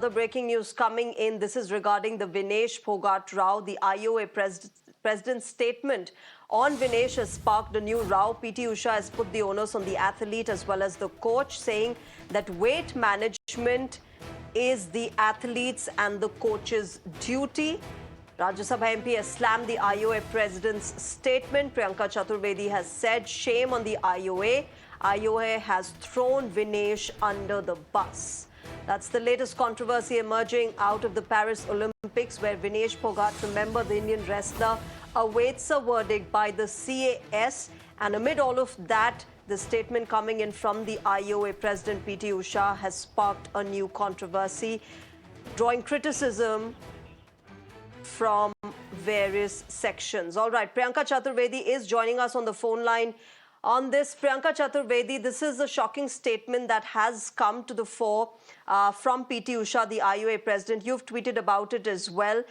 The breaking news coming in. This is regarding the Vinesh Phogat row. The IOA President's statement on Vinesh has sparked a new row. PT Usha has put the onus on the athlete as well as the coach, saying that weight management is the athlete's and the coach's duty. Rajya Sabha MP has slammed the IOA President's statement. Priyanka Chaturvedi has said, shame on the IOA. IOA has thrown Vinesh under the bus. That's the latest controversy emerging out of the Paris Olympics, where Vinesh Phogat, remember the Indian wrestler, awaits a verdict by the CAS. And amid all of that, the statement coming in from the IOA President PT Usha has sparked a new controversy, drawing criticism from various sections. All right, Priyanka Chaturvedi is joining us on the phone line on this. Priyanka Chaturvedi, this is a shocking statement that has come to the fore from PT Usha, the IOA President. You've tweeted about it as well.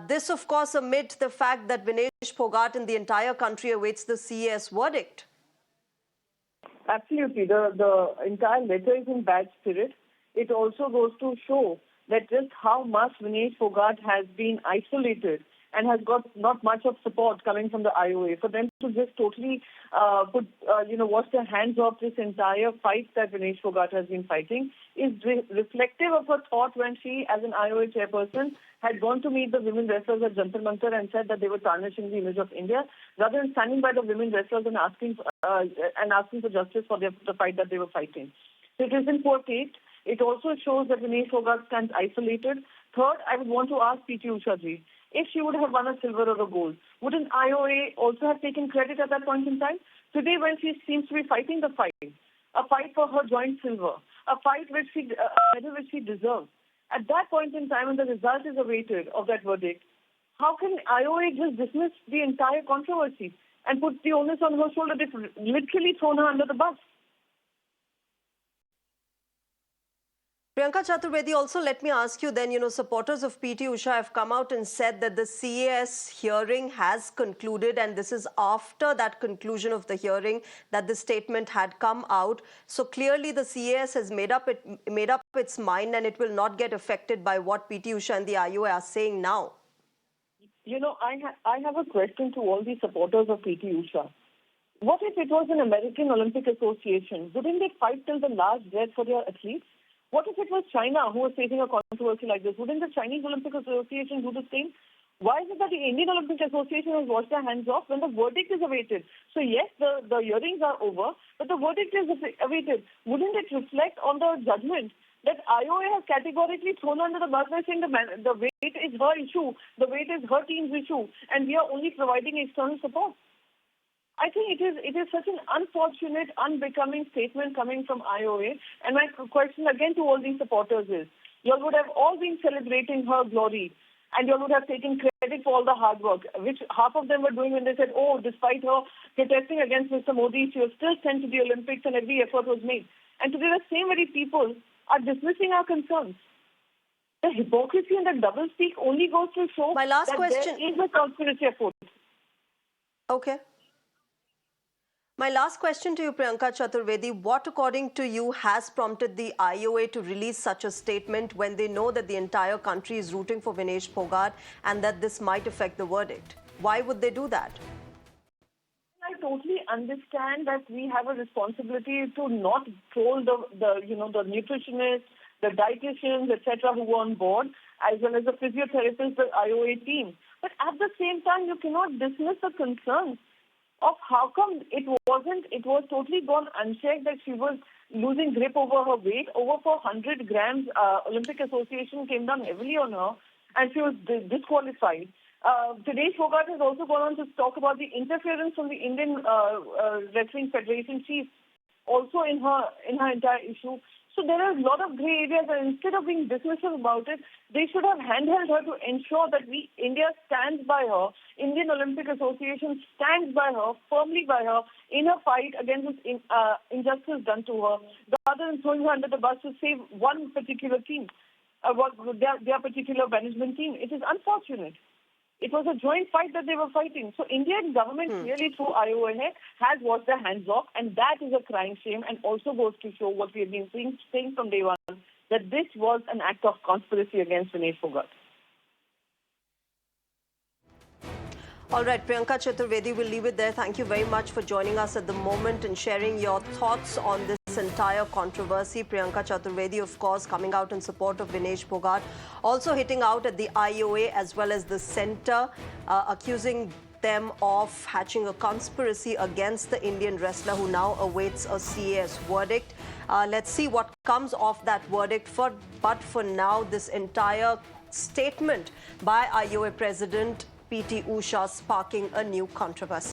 This, of course, amid the fact that Vinesh Phogat and the entire country awaits the CAS verdict. Absolutely. The entire letter is in bad spirit. It also goes to show that just how much Vinesh Phogat has been isolated and has got not much of support coming from the IOA. For them to just totally wash their hands off this entire fight that Vinesh Phogat has been fighting is reflective of her thought when she, as an IOA chairperson, had gone to meet the women wrestlers at Jantar Mantar and said that they were tarnishing the image of India, rather than standing by the women wrestlers and asking for justice for the fight that they were fighting. So it is in poor taste. It also shows that Vinesh Phogat stands isolated. Third, I would want to ask PT Usha ji, if she would have won a silver or a gold, wouldn't IOA also have taken credit at that point in time? Today, when she seems to be fighting the fight, a fight for her joint silver, a fight which she deserves, at that point in time when the result is awaited of that verdict, how can IOA just dismiss the entire controversy and put the onus on her shoulder? They've literally thrown her under the bus. Priyanka Chaturvedi, also let me ask you then, supporters of PT Usha have come out and said that the CAS hearing has concluded, and this is after that conclusion of the hearing that the statement had come out. So clearly the CAS has made up its mind, and it will not get affected by what PT Usha and the IOA are saying now. I have a question to all the supporters of PT Usha. What if it was an American Olympic Association? Wouldn't they fight till the last breath for their athletes? What if it was China who was facing a controversy like this? Wouldn't the Chinese Olympic Association do the same? Why is it that the Indian Olympic Association has washed their hands off when the verdict is awaited? So yes, the hearings are over, but the verdict is awaited. Wouldn't it reflect on the judgment that IOA has categorically thrown under the bus by saying the weight is her issue, the weight is her team's issue, and we are only providing external support? I think it is such an unfortunate, unbecoming statement coming from IOA. And my question again to all these supporters is, you all would have all been celebrating her glory, and you all would have taken credit for all the hard work, which half of them were doing when they said, oh, despite her protesting against Mr. Modi, she was still sent to the Olympics and every effort was made. And today the same very people are dismissing our concerns. The hypocrisy and the doublespeak only goes to show that there is a conspiracy afoot. Okay. My last question to you, Priyanka Chaturvedi, what according to you has prompted the IOA to release such a statement when they know that the entire country is rooting for Vinesh Phogat and that this might affect the verdict? Why would they do that? I totally understand that we have a responsibility to not troll the nutritionists, the dietitians, etc., who were on board, as well as the physiotherapists, the IOA team. But at the same time, you cannot dismiss the concerns of how come it was totally gone unchecked that she was losing grip over her weight. Over 400 grams, Olympic Association came down heavily on her and she was disqualified. Vinesh Phogat has also gone on to talk about the interference from the Indian Wrestling Federation chief also in her entire issue. So there are a lot of grey areas, and instead of being dismissive about it, they should have handheld her to ensure that India stands by her, Indian Olympic Association stands by her, firmly by her, in her fight against this injustice done to her, rather than throwing her under the bus to save one particular team, their particular management team. It is unfortunate. It was a joint fight that they were fighting. So Indian government clearly through IOA has washed their hands off, and that is a crying shame and also goes to show what we have been saying from day one, that this was an act of conspiracy against Vinesh Phogat. All right, Priyanka Chaturvedi, we'll leave it there. Thank you very much for joining us at the moment and sharing your thoughts on this entire controversy. Priyanka Chaturvedi, of course, coming out in support of Vinesh Phogat, also hitting out at the IOA as well as the centre, accusing them of hatching a conspiracy against the Indian wrestler who now awaits a CAS verdict. Let's see what comes of that verdict. But for now, this entire statement by IOA President PT Usha sparking a new controversy.